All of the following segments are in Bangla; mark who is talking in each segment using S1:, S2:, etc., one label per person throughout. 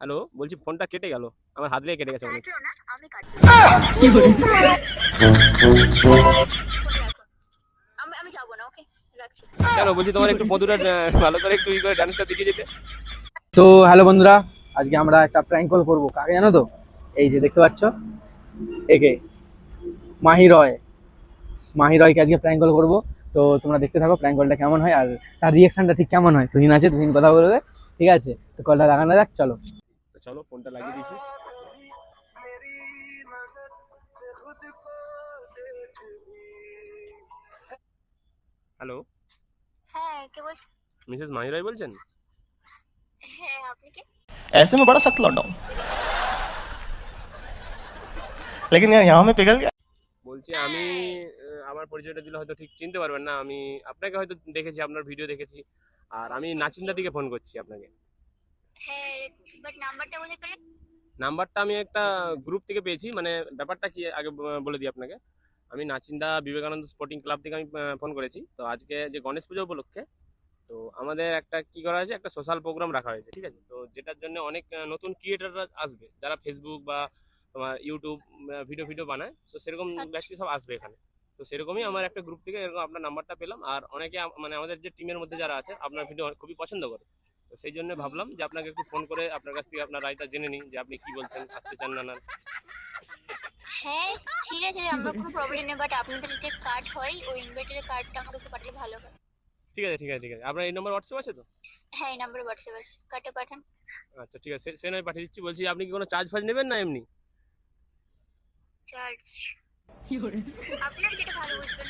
S1: হ্যালো, বলছি ফোনটা কেটে গেল, আমার হাত দিয়ে কেটে গেছে মনে হচ্ছে।
S2: আমি কাটবো। কি বলে? আমি যাবো না, ওকে রাখছি।
S1: কেন বলছি, তোমার একটু মধুরা ভালো করে একটু করে ডান্সটা দেখিয়ে যেতে।
S3: তো হ্যালো বন্ধুরা, আজকে আমরা একটা প্র্যাঙ্ক কল করবো। কাকে জানো তো? এই যে দেখতে পাচ্ছ, একে মাহি রয়। মাহি রয়কে আজকে প্র্যাঙ্ক কল করবো। তো তোমরা দেখতে থাকো প্র্যাঙ্ক কলটা কেমন হয় আর তার রিয়াকশনটা ঠিক কেমন হয়। তুহিন আছে, তুহিন কথা বলবে, ঠিক আছে? তো কলটা লাগানো যাক, চলো।
S1: তো চলো, ফোনটা লাগিয়ে দিয়েছি। হ্যালো,
S2: হ্যাঁ, কে বলছেন?
S1: মিসেস মাহি রায় বলছেন?
S2: হ্যাঁ, আপনি কে?
S4: ऐसे में बड़ा सख्त लौंडा हूं लेकिन यार यहाँ में पिघल गया।
S1: বলছি আমি আমার পরিচয়টা দিলে হয়তো ঠিক চিনতে পারবেন না। আমি আপনাকে হয়তো দেখেছি, আপনার ভিডিও দেখেছি। আর আমি নাচিন্দা থেকে ফোন করছি আপনাকে।
S2: হ্যাঁ, বাট নাম্বারটা বলতে পারেন?
S1: নাম্বারটা আমি একটা গ্রুপ থেকে পেয়েছি। মানে ব্যাপারটা কি আগে বলে দিই আপনাকে। আমি নাচিন্দা বিবেকানন্দ স্পোর্টিং ক্লাব থেকে আমি ফোন করেছি। তো আজকে যে গণেশ পুজো উপলক্ষে তো আমাদের একটা কি করা হয়েছে, একটা সোশ্যাল প্রোগ্রাম রাখা হয়েছে, ঠিক আছে? তো যেটার জন্য অনেক নতুন ক্রিয়েটাররা আসবে, যারা ফেসবুক বা তোমার ইউটিউব ভিডিও ভিডিও বানায়। তো সেরকম ব্যক্তি সব আসবে এখানে। তো সেরকমই আমার একটা গ্রুপ থেকে এরকম আপনার নাম্বারটা পেলাম। আর অনেকে মানে আমাদের যে টিমের মধ্যে যারা আছে আপনার ভিডিও খুবই পছন্দ করে। তো সেই জন্য ভাবলাম যে আপনাকে একটু ফোন করে আপনার কাছ থেকে আপনার রায়টা জেনে নিই যে আপনি কি বলছেন, আসতে চান না না।
S2: হ্যাঁ, ঠিক আছে, আমার কোনো প্রবলেম নেই, বাট আপনাদের যে কার্ড হয় ওই ইনভাইটারের কার্ডটা আমাকে একটু পাঠালে ভালো হয়।
S1: ঠিক আছে, ঠিক আছে, ঠিক আছে। আপনার এই নম্বর হোয়াটসঅ্যাপ আছে তো?
S2: হ্যাঁ, এই নাম্বারে হোয়াটসঅ্যাপ আছে, কার্ডটা পাঠান।
S1: আচ্ছা ঠিক আছে, সে নয় পাঠিয়ে দিচ্ছি। বলছি আপনি কি কোনো চার্জ ফার্জ নেবেন না এমনি?
S2: চার্জ আপনার যেটা ভালো বুঝবেন।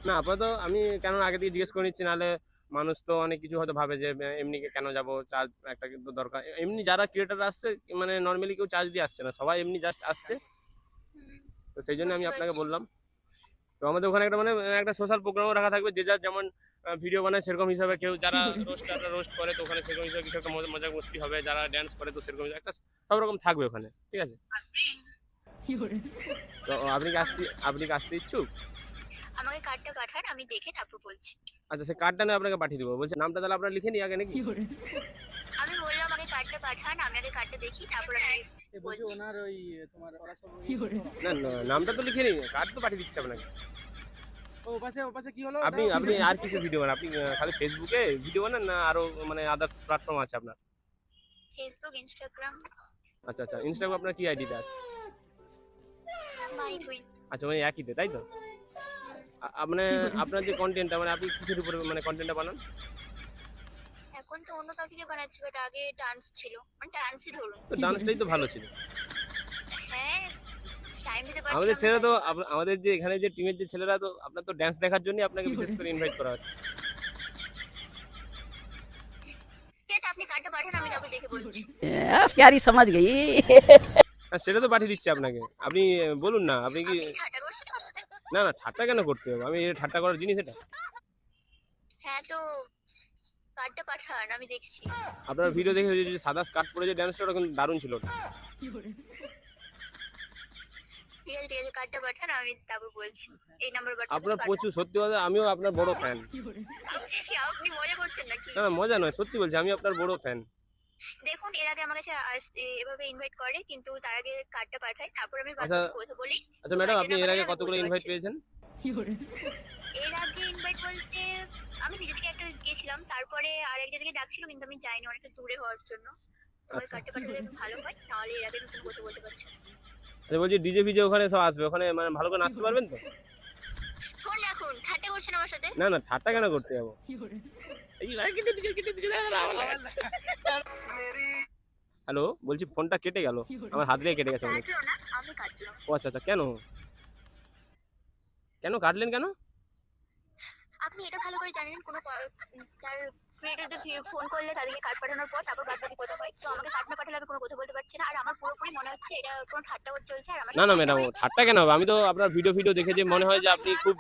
S1: না আপাতত আমি কেন আগে থেকে জিজ্ঞেস করে নিচ্ছি, নাহলে মানুষ তো অনেক কিছু হয়তো ভাবে যে এমনি কেন যাব, চার্জ একটা কিন্তু দরকার। এমনি যারা ক্রিয়েটার আসছে মানে নর্মালি কেউ চার্জ দিয়ে আসছে না, সবাই এমনি জাস্ট আসছে। তো সেই জন্য আমি
S2: বুঝতে
S1: আপনাকে
S2: পারছি।
S1: বললাম। তো আমাদের ওখানে একটা মানে একটা সোশ্যাল প্রোগ্রামও রাখা থাকবে, যে যার যেমন ভিডিও বানায় সেরকম হিসাবে। কেউ যারা রোস্টাররা রোস্ট করে তো ওখানে সেরকম হিসাবে কিছু একটা মজা মস্তি হবে। যারা ড্যান্স করে তো সেরকম একটা সব রকম থাকবে ওখানে, ঠিক আছে? তো আপনি কি আসতে ইচ্ছুক?
S2: আমাকে কার্ডটা পাঠান, আমি দেখে তারপর বলছি।
S1: আচ্ছা, সে কার্ডটা নিয়ে আপনাকে পাঠিয়ে দেবো। বলছি নামটা তাহলে আপনার লিখে নিই আগে নাকি?
S2: আমি বললাম আগে কার্ডটা পাঠান, আমি আগে কার্ডটা দেখি তারপর আমি
S3: বলছি
S2: বলছি।
S3: ওনার ওই তোমার ওরা সব
S1: না না, নামটা তো লিখে নিই, কার্ড তো পাঠিয়ে দিচ্ছি আপনাকে।
S3: ও পাশে কি হলো?
S1: আপনি আর কিছু ভিডিও বানান? আপনি খালি ফেসবুকে ভিডিও বানান না আরো মানে আদার্স প্ল্যাটফর্ম আছে আপনার?
S2: ফেসবুক, ইনস্টাগ্রাম,
S1: আচ্ছা আচ্ছা, ইনস্টাগ্রাম আপনার কি আইডিতে আছে?
S2: মাই টুইন।
S1: আচ্ছা, মানে একইতে, তাই তো? মানে আপনার যে কন্টেন্টটা মানে আপনি কিসের উপরে মানে কন্টেন্টটা বানান?
S2: এখন তো অন্য টপিকে বানাচ্ছি, বাট আগে ডান্স ছিল, মানে ডান্সই ধরুন।
S1: তো ডান্সটাই তো ভালো ছিল।
S2: হ্যাঁ, টাইম দিতে পারছি
S1: আমাদের
S2: না
S1: ছেলেরা
S2: তাই
S1: তো
S2: জন্য।
S1: আমাদের যে এখানে যে টিমের যে ছেলেরা, তো আপনার তো ড্যান্স দেখার জন্য আপনাকে বিশেষ করে ইনভাইট করা হচ্ছে।
S2: ঠিক আছে, আপনি কার্ডটা পাঠান, আমি তারপর দেখে বলছি।
S5: प्यारी समझ गई।
S1: হ্যাঁ, সেটা তো পাঠিয়ে দিচ্ছি আপনাকে। আপনি বলুন না, আপনি কি?
S2: আপনি ঠাট্টা করছেন আমার সাথে?
S1: না না, ঠাট্টা কেন করতে হবে? আমি ঠাট্টা করার জিনিস এটা?
S2: হ্যাঁ, তো কার্ডটা পাঠান, আমি দেখছি।
S1: আপনার ভিডিও দেখে ওই যে সাদা স্কার্ট পরে যে ডান্সটা, ওটা কিন্তু দারুণ ছিল ওটা।
S2: ঠিক আছে, ঠিক আছে, কার্ডটা পাঠান, আমি তারপর বলছি। এই নাম্বার হোয়াটসঅ্যাপ
S1: আপনার প্রচুর, সত্যি কথা, আমিও আপনার বড় ফ্যান।
S2: আপনি মজা করছেন নাকি?
S1: না মজা নয়, সত্যি বলছি, আমি আপনার বড় ফ্যান।
S2: দেখুন, এর আগে আমার কাছে এভাবে ইনভাইট করে, কিন্তু তার আগে কার্ডটা পাঠায়, তারপর আমি
S1: আচ্ছা
S2: বাকি কথা বলি।
S1: আচ্ছা
S2: তো
S1: ম্যাডাম,
S2: কার্ডটা
S1: আপনি
S2: না
S1: এর
S2: পাঠালে
S1: আগে
S2: আমি
S1: কতগুলো
S2: বুঝতে
S1: ইনভাইট
S2: পারছি।
S1: পেয়েছেন?
S2: এর আগে ইনভাইট বলতে আমি নিজে থেকে একটা গেছিলাম, তারপরে আর এক জায়গায় ডাকছিল, কিন্তু আমি যাইনি অনেকটা দূরে হওয়ার জন্য। তো ওই
S1: আচ্ছা
S2: কার্ডটা পাঠালে একটু ভালো হয়, নাহলে এর আগে নতুন কথা বলতে পারছি না।
S1: আচ্ছা, বলছি ডিজে ফিজে ওখানে সব আসবে, ওখানে মানে ভালো করে নাচতে পারবেন তো?
S2: ফোন রাখুন, ঠাট্টা করছেন আমার সাথে?
S1: না না, ঠাট্টা কেন করতে যাবো? হ্যালো, বলছি ফোনটা কেটে গেল, আমার হাত দিয়ে কেটে গেছে মনে হচ্ছে।
S2: কাটলো না, আমি কাটলাম।
S1: ও আচ্ছা আচ্ছা, কেন কেন কাটলেন কেন?
S2: আপনি এটা ভালো করে জানেন, কোনো তার ক্রিয়েটরদের ফোন করলে তাদেরকে কার্ড পাঠানোর পর তারপর বাদ বাকি কথা হয়। তো আমাকে কার্ড না পাঠালে আমি কোনো কথা বলতে পারছি না, আর আমার পুরোপুরি মনে হচ্ছে এটা কোনো ঠাট্টা চলছে। আর আমার
S1: না না ম্যাডাম, ঠাট্টা কেন হবে? আমি তো আপনার ভিডিও দেখে যে মনে হয় যে আপনি খুব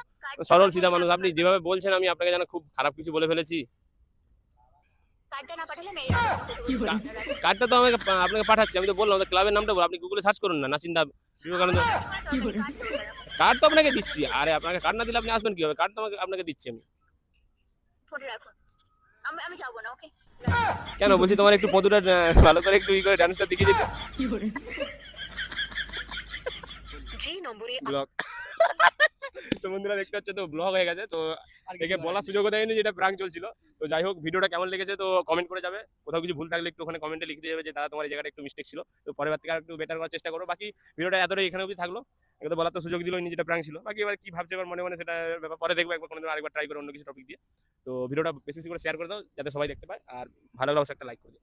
S1: সরল সিধা মানুষ। আপনি যেভাবে বলছেন আমি আপনাকে যেন খুব খারাপ কিছু বলে ফেলেছি।
S2: কার্ডটা না পাঠালে আমি এর আগে কোনো কথা বলতে পারছি না।
S1: কার্ডটা তো আমাকে আপনাকে পাঠাচ্ছি, আমি তো বললাম আমাদের ক্লাবের নামটা বল, আপনি গুগলে সার্চ করুন না, নাচিন্দা বিবেকানন্দ। কার্ড তো আপনাকে দিচ্ছি। আরে আপনাকে কার্ড না দিলে আপনি আসবেন কি হবে? কার্ড তো আপনাকে দিচ্ছি আমি।
S2: ফোনে রাখুন, আমি যাবো না, ওকে।
S1: কেন বলছি তোমার একটু পদুটা ভালো করে একটু ই করে ডান্সটা দেখিয়ে দিতে। ব্লগ তো বন্ধুরা দেখতে পাচ্ছ তো ব্লগ হয়ে গেছে, তো একে বলার সুযোগও দেয়নি যেটা প্রাঙ্ক চলছিল। তো যাই হোক, ভিডিওটা কেমন লেগেছে তো কমেন্ট করে যাবে, কোথাও কিছু ভুল থাকলে একটু ওখানে কমেন্টে লিখে দিয়ে যাবে যে দাদা তোমার এই জায়গাটা একটু মিস্টেক ছিল, তো পরের বার থেকে আর একটু বেটার করার চেষ্টা করো। বাকি ভিডিওটা এতটাই এখানে অবধি থাকলো, এগুলো তো বলার তো সুযোগ দিলই নি যেটা প্রাঙ্ক ছিল। বাকি এবার কি ভাবছে এবার মনে মনে সেটা ব্যাপার পরে দেখবো, একবার কোনোদিন আরেকবার ট্রাই করে অন্য কিছু টপিক দিয়ে। তো ভিডিওটা বেশি বেশি করে শেয়ার করে দাও যাতে সবাই দেখতে পায়, আর ভালো লাগলে অবশ্যই একটা লাইক করে দিও।